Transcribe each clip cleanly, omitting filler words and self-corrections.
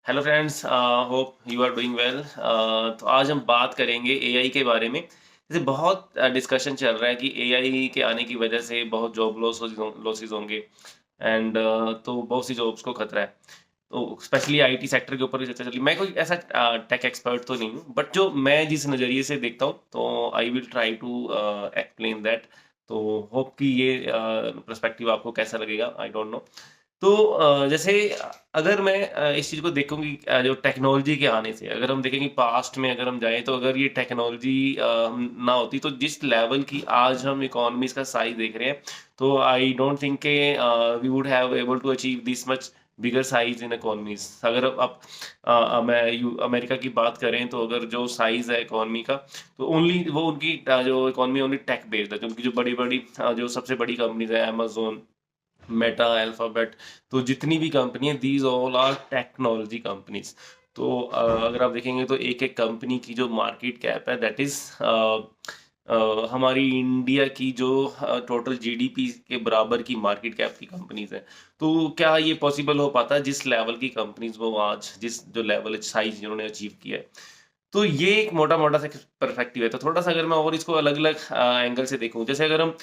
Hello friends, hope you are doing well. तो आज हम बात करेंगे एआई के बारे में। जैसे बहुत डिस्कशन चल रहा है कि एआई के आने की वजह से बहुत जॉब लॉसेस होंगे एंड तो बहुत सी जॉब्स को खतरा है। तो स्पेशली आईटी सेक्टर के ऊपर भी चर्चा चली। मैं कोई ऐसा टेक एक्सपर्ट तो नहीं हूँ, बट जो मैं जिस नज़रिए से देखता हूँ तो I will try to explain that. तो होप कि ये पर्सपेक्टिव आपको कैसा लगेगा, आई डोंट नो। तो जैसे अगर मैं इस चीज़ को देखूँगी, जो टेक्नोलॉजी के आने से अगर हम देखेंगे पास्ट में अगर हम जाएँ तो अगर ये टेक्नोलॉजी ना होती तो जिस लेवल की आज हम इकोनॉमीज़ का साइज़ देख रहे हैं, तो आई डोंट थिंक के we would have able to achieve this much bigger size in economies. अगर आप मैं यू अमेरिका की बात करें तो अगर जो साइज़ है इकोनॉमी का, तो ओनली वो उनकी जो इकोनॉमी ओनली टेक बेस्ड है। तो उनकी जो बड़ी-बड़ी जो सबसे बड़ी कंपनीज़ हैं, अमेज़न, मेटा, अल्फाबेट, तो जितनी भी कंपनी है these all are technology companies. तो अगर आप देखेंगे तो एक एक कंपनी की जो मार्केट कैप है दैट इज हमारी इंडिया की जो टोटल जीडीपी के बराबर की मार्केट कैप की कंपनीज है। तो क्या ये पॉसिबल हो पाता है जिस लेवल की कंपनीज वो आज जिस जो लेवल साइज जिन्होंने अचीव किया है। तो ये एक मोटा-मोटा सा पर्सपेक्टिव है। तो थोड़ा-सा अगर मैं और इसको अलग-अलग एंगल से देखूँ, जैसे अगर हम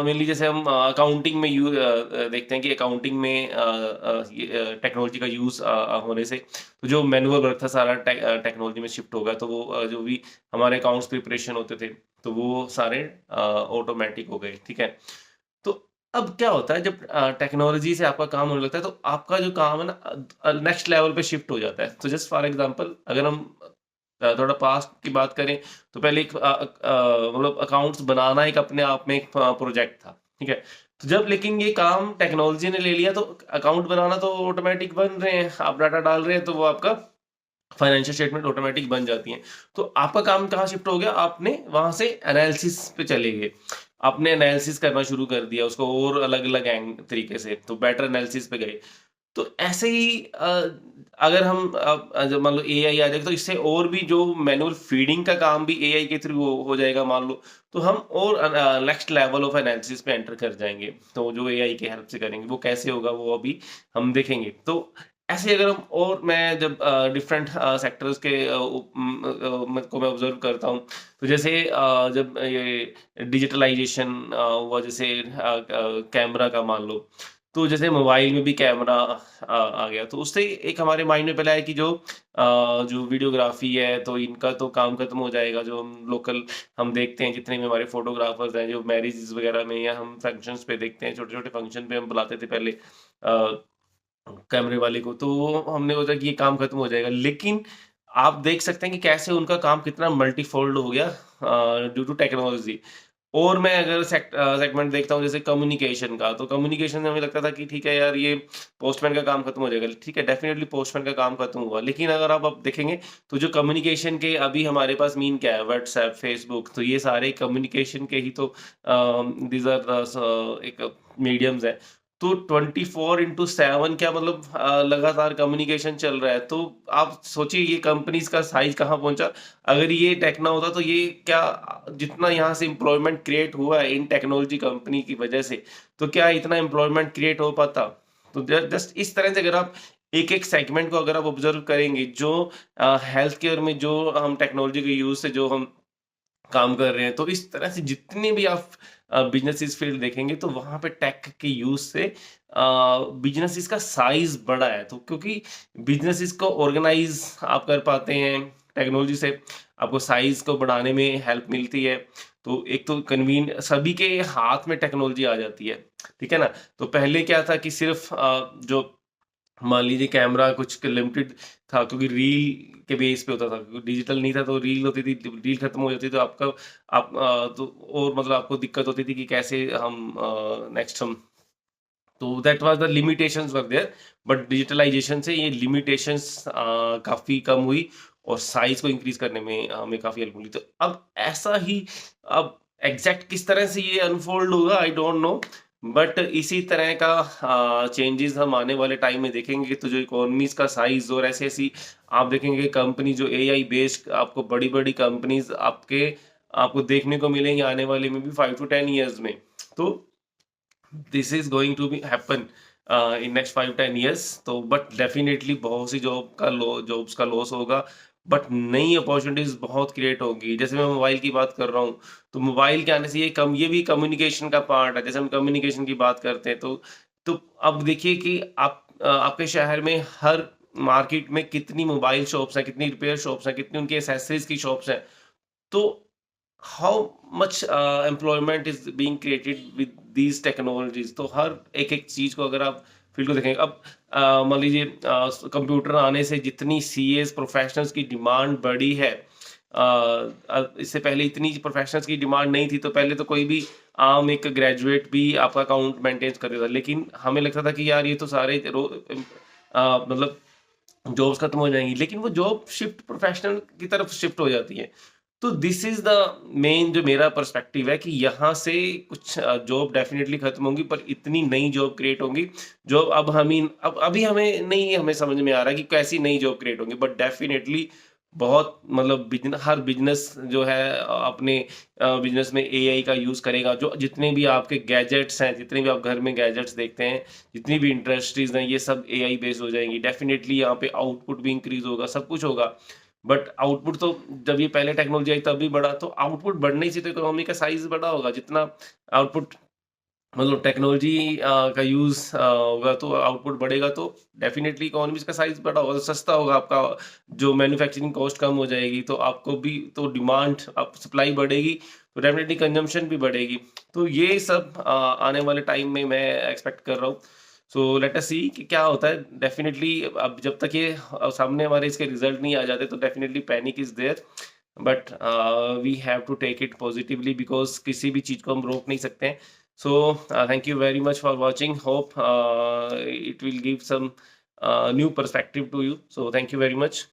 मेनली जैसे हम अकाउंटिंग में देखते हैं कि अकाउंटिंग में ये टेक्नोलॉजी का यूज़ होने से तो जो मैनुअल वर्क था सारा टेक्नोलॉजी में शिफ्ट होगा। तो वो जो भी हमारे अकाउंट्स प्रिपरेशन होते थे, तो वो सारे ऑटोमैटिक हो गए, ठीक है? तो अब क्या होता है जब टेक्नोलॉजी से आपका काम होने लगता है, तो आपका जो काम है ना नेक्स्ट लेवल पे शिफ्ट हो जाता है। तो जस्ट फॉर एग्ज़ाम्पल अगर हम थोड़ा पास्ट की बात करें, तो पहले एक मतलब अकाउंट्स बनाना एक अपने आप में एक प्रोजेक्ट था, ठीक है? तो जब लेकिन ये काम टेक्नोलॉजी ने ले लिया तो अकाउंट बनाना तो ऑटोमैटिक बन रहे हैं, आप डाटा डाल रहे हैं तो वो आपका फाइनेंशियल स्टेटमेंट ऑटोमैटिक बन जाती हैं। तो आपका काम कहाँ शिफ्ट हो गया? आपने वहाँ से एनालिसिस पे चले गए। आपने एनालिसिस करना शुरू कर दिया उसको और अलग-अलग तरीके से, तो बेटर एनालिसिस पे गए। तो ऐसे ही अगर हम जब मान लो एआई आ जाएगा तो इससे और भी जो मैनुअल फीडिंग का काम भी एआई के थ्रू हो जाएगा मान लो, तो हम और नेक्स्ट लेवल ऑफ एनालिसिस पे एंटर कर जाएँगे। तो जो एआई की हेल्प से करेंगे, वो कैसे होगा वो अभी हम देखेंगे। तो ऐसे अगर हम और मैं जब डिफरेंट सेक्टर्स के को मैं ऑब्ज़र्व करता हूँ, तो जैसे जब ये डिजिटलाइज़ेशन हुआ, जैसे कैमरा का मान लो, तो जैसे मोबाइल में भी कैमरा आ गया, तो उससे एक हमारे माइंड में पहले आया कि जो वीडियोग्राफ़ी है, तो इनका तो काम खत्म हो जाएगा। जो हम लोकल हम देखते हैं जितने भी हमारे फ़ोटोग्राफ़र्स हैं, जो मैरिजेज़ वगैरह में या हम फंक्शंस पे देखते हैं, छोटे-छोटे फंक्शन पे हम बुलाते थे पहले कैमरे वाले को, तो हमने सोचा कि ये काम खत्म हो जाएगा। लेकिन आप देख सकते हैं कि कैसे उनका काम कितना मल्टीफ़ोल्ड हो गया ड्यू टू टेक्नोलॉज़ी। और मैं अगर सेगमेंट देखता हूँ जैसे कम्युनिकेशन का, तो कम्युनिकेशन में हमें लगता था कि ठीक है यार, ये पोस्टमैन का काम खत्म हो जाएगा। ठीक है, डेफ़िनिटली पोस्टमैन का काम खत्म हुआ। लेकिन अगर आप अब देखेंगे तो जो कम्युनिकेशन के अभी हमारे पास मीन क्या है, व्हाट्सऐप, फ़ेसबुक, तो ये सारे कम्युनिकेशन के ही तो दीज़ आर द एक मीडियम्स हैं। तो 24/7 क्या मतलब लगातार कम्युनिकेशन चल रहा है। तो आप सोचिए ये कंपनीज़ का साइज़ कहाँ पहुँचा। अगर ये टेक ना होता तो ये क्या जितना यहाँ से एम्प्लॉयमेंट क्रिएट हुआ है इन टेक्नोलॉजी कंपनी की वजह से, तो क्या इतना एम्प्लॉयमेंट क्रिएट हो पाता? तो जस्ट इस तरह से अगर आप एक-एक सेगमेंट को अगर आप ऑब्ज़र्व करेंगे, जो हेल्थ केयर में जो हम टेक्नोलॉजी के यूज़ से जो हम काम कर रहे हैं, तो इस तरह से जितने भी आप बिज़नेसिस फ़ील्ड देखेंगे तो वहाँ पे टेक के यूज़ से बिज़नेसिस का साइज़ बढ़ा है। तो क्योंकि बिज़नेसिस को ऑर्गेनाइज़ आप कर पाते हैं, टेक्नोलॉजी से आपको साइज़ को बढ़ाने में हेल्प मिलती है। तो एक तो सभी के हाथ में टेक्नोलॉजी आ जाती है, ठीक है ना? तो पहले क्या था कि सिर्फ़ जो मान लीजिए कैमरा कुछ लिमिटेड था, क्योंकि रील के बेस पे होता था, क्योंकि डिजिटल नहीं था तो रील होती थी, रील खत्म हो जाती तो आप तो और मतलब आपको दिक्कत होती थी कि कैसे हम नेक्स्ट हम तो that was the limitations were there. But digitalization से ये लिमिटेशंस काफ़ी कम हुई और साइज़ को इंक्रीज़ करने में हमें काफ़ी हेल्प मिली। तो अब ऐसा ही अब एग्ज़ैक्ट किस तरह से ये अनफ़ोल्ड होगा आई डोंट नो, बट इसी तरह का चेंजेज़ हम आने वाले टाइम में देखेंगे। तो जो इकोनॉमीज़ का साइज़ और ऐसी-ऐसी आप देखेंगे कंपनी जो एआई बेस्ड आपको बड़ी-बड़ी कंपनीज़ आपको देखने को मिलेंगी आने वाले में भी 5 टू 10 इयर्स में। तो this is going to be happen. In next 5-10 years. तो बट डेफिनिटली बहुत सी जॉब्स का लॉस होगा, बट नई अपॉर्चुनिटीज़ बहुत क्रिएट होंगी। जैसे मैं मोबाइल की बात कर रहा हूँ, तो मोबाइल के आने से ये भी कम्युनिकेशन का पार्ट है। जैसे हम कम्युनिकेशन की बात करते हैं, तो अब देखिए कि आपके शहर में हर मार्केट में कितनी मोबाइल शॉप्स हैं, कितनी रिपेयर शॉप्स हैं, कितनी उनकी एक्सेसरीज़ की शॉप्स हैं। तो how much employment is being created with these technologies. तो हर एक-एक चीज़ को अगर आप फील्ड को देखेंगे, अब मान लीजिए कंप्यूटर आने से जितनी सीएस प्रोफेशनल्स की डिमांड बढ़ी है, इससे पहले इतनी प्रोफेशनल्स की डिमांड नहीं थी, तो पहले तो कोई भी आम एक ग्रेजुएट भी आपका अकाउंट मेंटेन कर देता था। लेकिन हमें लगता था कि यार ये तो सारे मतलब जॉब्स खत्म हो जाएँगी, लेकिन वो जॉब शिफ्ट प्रोफेशनल की तरफ शिफ्ट हो जाती है। तो दिस इज़ द मेन जो मेरा पर्सपेक्टिव है कि यहाँ से कुछ जॉब डेफ़िनिटली खत्म होंगी, पर इतनी नई जॉब क्रिएट होंगी, जो अब अब अभी हमें नहीं हमें समझ में आ रहा है कि कैसी नई जॉब क्रिएट होंगी, बट डेफ़िनिटली बहुत मतलब हर बिज़नेस जो है अपने बिज़नेस में एआई का यूज़ करेगा। जो जितने भी आपके गैजेट्स हैं, जितने भी आप घर में गैजेट्स देखते हैं, जितनी भी इंडस्ट्रीज़ हैं, ये सब एआई बेस्ड हो जाएँगी। डेफ़िनिटली यहाँ पे आउटपुट भी इंक्रीज़ होगा, सब कुछ होगा। बट आउटपुट तो जब ये पहले टेक्नोलॉजी आई तब भी बढ़ा, तो आउटपुट बढ़ने से तो इकोनॉमी का साइज़ बड़ा होगा। जितना आउटपुट मतलब टेक्नोलॉजी का यूज़ होगा, तो आउटपुट बढ़ेगा, तो डेफ़िनिटली इकोनॉमीज़ का साइज़ बड़ा होगा, तो सस्ता होगा आपका, जो मैन्युफैक्चरिंग कॉस्ट कम हो जाएगी, तो आपको भी तो डिमांड अब सप्लाई बढ़ेगी, तो डेफ़िनिटली कंज़म्पशन भी बढ़ेगी। तो ये सब आने वाले टाइम में मैं एक्सपेक्ट कर रहा हूँ। सो लेट अस सी कि क्या होता है। डेफ़िनिटली अब जब तक ये सामने हमारे इसके रिज़ल्ट नहीं आ जाते, तो definitely panic is there, but we have to take it positively, because किसी भी चीज़ को हम रोक नहीं सकते हैं। So, thank you very much for watching. Hope it will give some new perspective to you. So, thank you very much.